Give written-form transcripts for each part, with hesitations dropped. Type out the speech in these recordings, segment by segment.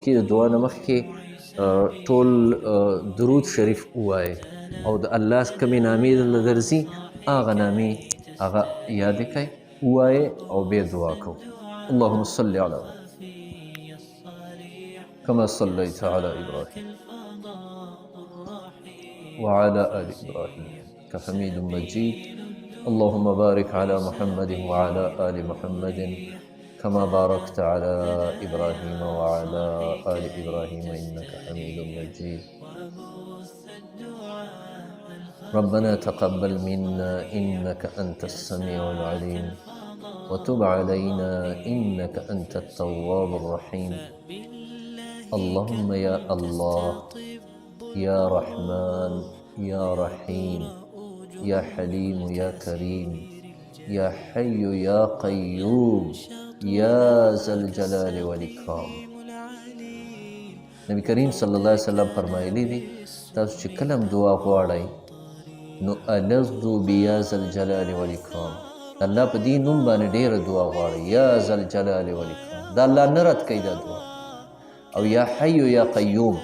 کې د دعا نه مخکې ټول درود شریف ووایئ او د الله کومې نامې درله درځي هغه نامې هغه یادې کړئ ووایئ او بیا دعا کوو. اللهم صل على كما صليت على إبراهيم وعلى آل إبراهيم كحميد مجيد. اللهم بارك على محمد وعلى آل محمد كما باركت على إبراهيم وعلى آل إبراهيم إنك حميد مجيد. ربنا تقبل منا إنك أنت السميع العليم وتب علينا إنك أنت التواب الرحيم. اللهم يا الله يا رحمن يا رحيم يا حليم يا كريم يا حي يا قيوم يا ذا الجلال والإكرام. نبی کریم صلی الله علیه وسلم فرمایلی دی تاسو چې کله هم دعا غواړئ نو الذو بیا ذا الجلال والإکرام، الله په دې نوم باندې ډېره دعا غواړئ، یا ذا الجلال والإکرام. دا الله نه رد کوي دا دعا. او یا حی یا قیوم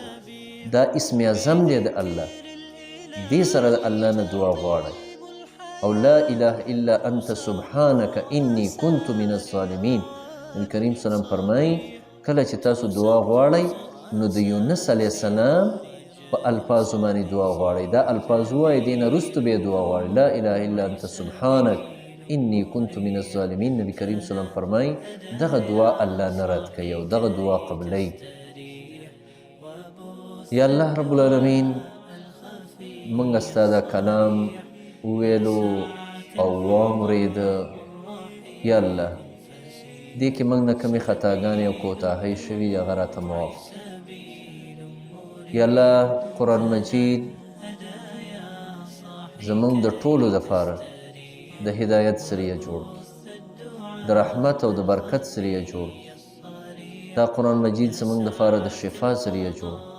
دا اسم اعظم دی د الله، دې سره د الله نه دعا غواړئ. او لا اله الا انت سبحانك انی كنت من الظالمین. نبی کریم صلی الله علیه وسلم فرمایي کله چې تاسو دعا غواړئ نو د یونس علیه السلام په الفاظو باندې دعا غواړئ. دا الفاظ ووایئ، دې نه وروسته بیا دعا غواړئ. لا اله الا انت سبحانك انی كنت من الظالمین. نبی کریم صلی الله علیه وسلم فرمایي دغه دعا الله نه رد کوي او دغه دعا قبلوي. یا الله رب العالمین موږ ستا دا کلام وویلو او واورېده، یا الله دې کې موږ نه کمې خطاګانې او کوتاهۍ شوي هغه راته معاف. یا الله قرآن مجید زموږ د ټولو دپاره د هدایت ذریعه جوړ کړي، د رحمت او د برکت ذریعه جوړ کړي. دا قرآن مجید زموږ دپاره د شفا ذریعه جوړ کړي.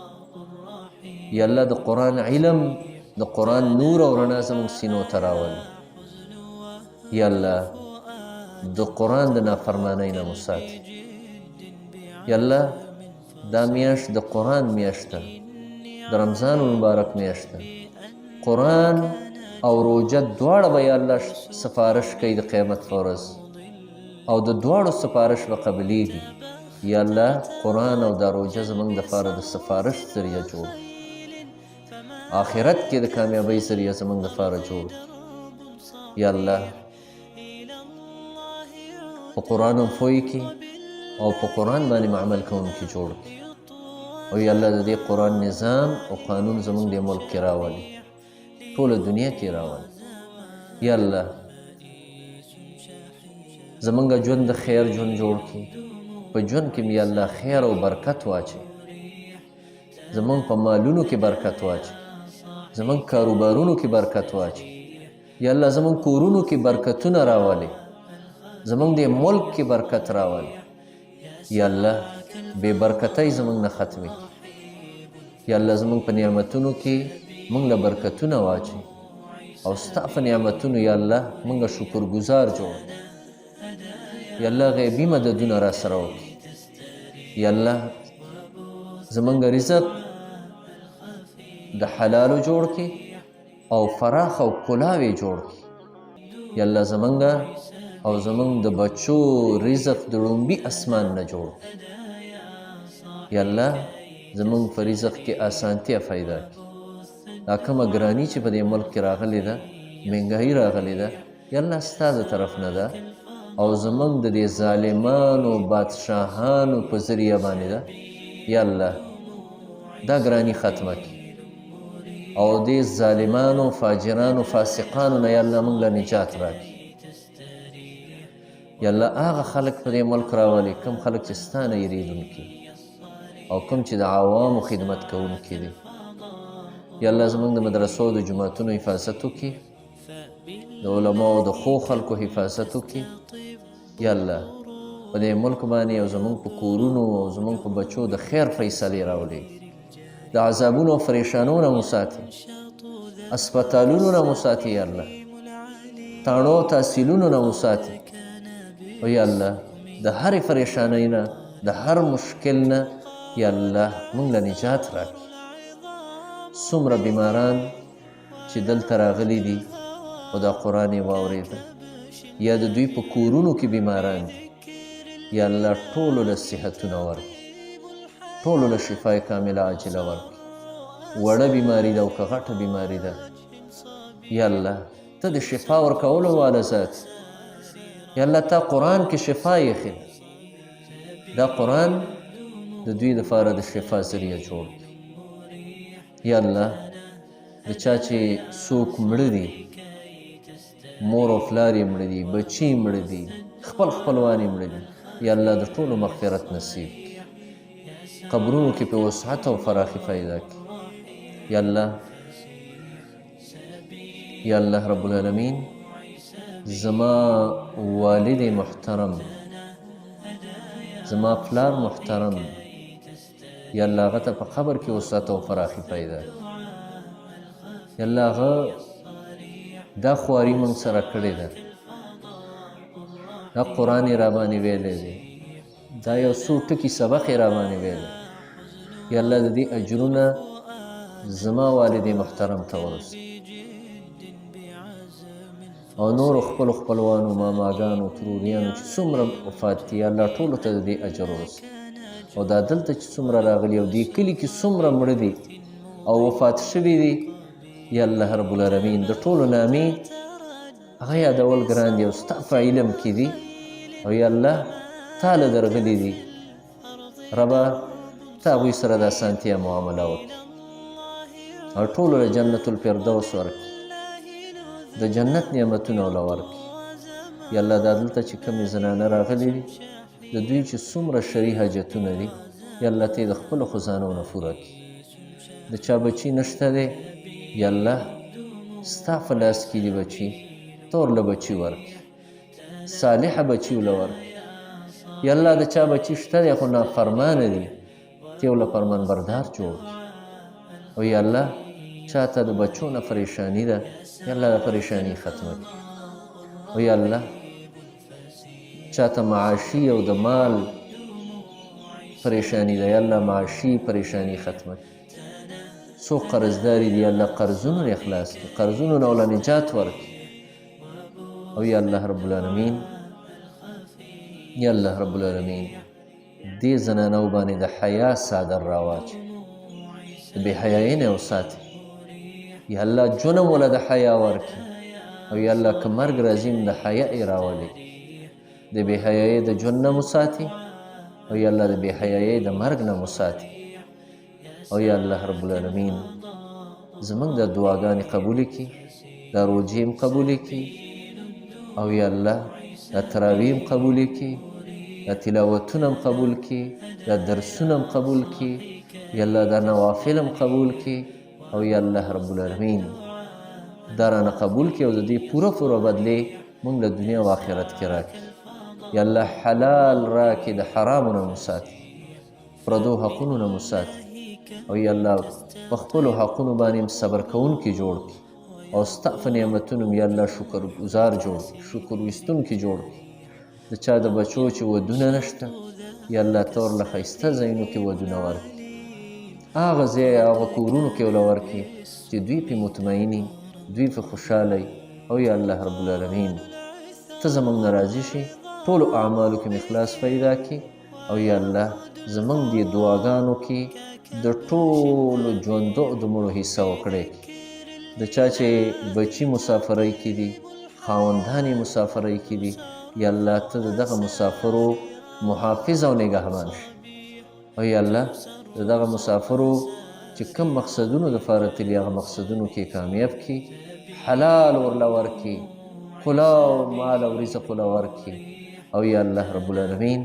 یا الله د قرآن علم د قرآن نور او رڼا زموږ سینو ته راولي. یا الله د قرآن د نافرمانۍ نه مو ساتي. یا الله دا میاشت د قرآن میاشت ده، د رمضان مبارک میاشت ده. قرآن او روژه دواړه به یا الله سفارش کوي د قیامت په ورځ، او د دواړو سفارش به قبلیږي. یا الله قرآن او دا روژه زموږ دپاره د سفارش ذریعه جوړ، آخرت کې د کامیابۍ ذریعه زموږ دپاره جوړ. یا الله په قرآن هم پوی کړي او په قرآن باندې عمل کوونکي جوړ کړي. او یا الله د دې قرآن نظام او قانون زموږ د ملک کې راولي، ټوله دنیا کې راولي. یا الله زموږ ژوند د خیر ژوند جوړ کړي، په ژوند کې یا الله خیر او برکت واچي، زموږ په مالونو کې برکت واچي، زموږ کاروبارونو کې برکت واچي. یا الله زموږ کورونو کې برکتونه راولي، زموږ د ملک کې برکت راولي. یا الله بے برکتۍ زموږ نه ختمې کړي. یا الله زموږ په نعمتونو کې موږ له برکتونه واچي، او ستا په نعمتونو یا الله موږ شکرګزار جوړ. یا الله غیبي مددونه را سره وکړي. یا الله زموږ رزق د حلالو جوړ کړي او فراخ او کلاوې جوړ کړي. یا الله زموږ او زموږ د بچو رزق د ړومبي اسمان نه جوړ کړي. یا الله زموږ په رزق کې اسانتیا پیدا کړي. دا کومه ګراني چې په دې ملک کې راغلې ده، مهنګاهي راغلې ده، یا الله ستا د طرف نه ده، او زموږ د دې ظالمانو بادشاهانو په ذریعه باندې ده. یا الله دا ګراني ختمه کړي او دې ظالمانو فاجرانو فاسقانو نه یا الله موږ له نجات راکړي. یا الله هغه خلک په دې ملک راولي کوم خلک چې ستا نه یېرېدونکي او کوم چې د عوامو خدمت کوونکي دي. یا الله زموږ د مدرسو د جوماتونو حفاظت وکړي، د علماو د ښو خلکو حفاظت وکړي. یا الله په دې ملک باندې او زموږ په کورونو او زموږ په بچو د خیر فیصلې راولي، د عذابونو او پریشانو نه مو ساتي، اسپتالونو نه مو ساتي. یا الله تاڼو تحصیلونو نه مو ساتي. او یا الله د هرې پریشانۍ نه د هر مشکل نه یا الله موږ له نجات راکړي. څومره بیماران چې دلته راغلي دي او دا قرآن یې واورېده، یا د دوی په کورونو کې بیماران دي، یا الله ټولو له صحتونه ورکړي، ټولو له شفای کامله عاجله ورکړي. وړه بیماري ده او که غټه بیماري ده، یا الله ته د شفا ورکولو والا ذات، یا الله تا قرآن کې شفا ایښې ده. دا قرآن د دوی دپاره د شفا ذریعه جوړ کړي. یا الله د چا چې څوک مړه دي، مور او پلار یې مړه دي، بچي یې مړه دي، خپل خپلوان یې مړه دي، یا الله د ټولو مغفرت نصیب کړي، قبرونو کې په وسعت او فراخي پیدا کړي. یا الله یا الله رب العالمین زما والد محترم، زما پلار محترم، یا الله هغه ته په قبر کې وسعت او فراخي پیدا کړي. یا الله هغه دا خواري موږ سره کړې ده، دا قرآن یې راباندې ویلی دی، دا یو څو ټکي سبق یې راباندې ویلی. یا الله د دې اجرونه زما والد محترم ته ورسوي او نورو خپلو خپلوانو، ماماګانو، تروریانو چې څومره وفات دي، یا الله ټولو ته د دې اجر ورسوي. او دا دلته چې څومره راغلي او دې کلي کې څومره مړه دي او وفات شوي دي، یا الله رب العالمین د ټولو نامې هغه یادول ګران دي او ستا په علم کې دي، او یا الله تا له درغلي دي. ربه تا هغوی سره د اسانتیا معامله وکړي او ټولو له جنت الفردوس ورکړي، د جنت نعمتونه وله ورکړي. یا الله دا دلته چې کومې زنانه راغلي دي، د دوی چې څومره شرعي حاجتونه دي، یا الله ته یې د خپلو خزانو نه پوره کړي. د چا بچي نشته دی، یا الله ستا په لاس کې دي بچي، ته ورله بچي ورکړي، صالحه بچي ورله ورکړي. یا الله د چا بچي شته دی خو نافرمانه دي، ته یې ورله فرمان بردار جوړ کړي. او یا الله چاته د بچو نه پریشاني ده، یا الله د پریشاني ختمه کړي. او یا الله چاته معاشي او د مال پریشاني ده، یا الله معاشي پریشاني ختمه کړي. څوک قرضداري دي، یا الله قرضونو نه اخلاص کړي، قرضونو نه وله نجات ورکړي. او یا الله رب العالمین یا الله رب العالمین دې زنانو باندې د حیا څادر راواچوي، د بې حیایۍ نه یې وساتي. یا الله ژوند هم وله د حیا ورکړي. او یا الله که مرګ راځي د حیا یې راولي، د بې حیایۍ د ژوند نه مو ساتي، او یا الله د بې حیایۍ د مرګ نه مو ساتي. او یا الله رب العالمین زمونږ د دعاګانې قبولې کړي، دا روجې هم قبولې کړي، او یا الله دا تراویح هم قبولې کړي، دا تلاوتونه هم قبول کړي، دا درسونه هم قبول کړي، یا الله دا نوافل هم قبول کړي. او یا الله رب العالمین دا رانه قبول کړي او د دې پوره پوره بدلې موږ له دنیا او آخرت کې راکړي. یا الله حلال راکړي، د حرامو نه مو ساتي، پردو حقونو نه مو ساتي. او یا الله په خپلو حقونو باندې هم صبر کوونکي جوړ کړي، او ستا په نعمتونو یا الله شکر ګزار جوړ کړي، شکر ویستونکي جوړ کړي. د چا د بچو چې ودونه نشته، یا الله ته ورله ښایسته ځایونو کې ودونه ورکړي، هغه ځای هغه کورونو کې ورله ورکړي چې دوی پرې مطمئني، دوی پرې خوشحاله. او یا الله رب العالمین ته زموږ نه راضي شي، ټولو اعمالو کې مې اخلاص پیدا کړي. او یا الله زموږ دې دعاګانو کې د ټولو ژوندو د مړو حصه وکړی. د چا چې بچي مسافرۍ کې دي، خاوندان یې مسافرۍ کې دي، یا الله ته د دغه مسافرو محافظ او نګهبان شي. او یا الله د دغه مسافرو چې کوم مقصدونو دپاره تلي، هغه مقصدونو کې کامیاب کړي، حلال ورله ورکړي، کلاو مال او رزق ورله ورکړي. او یا الله رب العالمین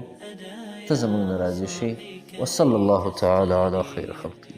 ته زموږ نه راضي شي. وصلی الله تعالی علی خیر خلقه.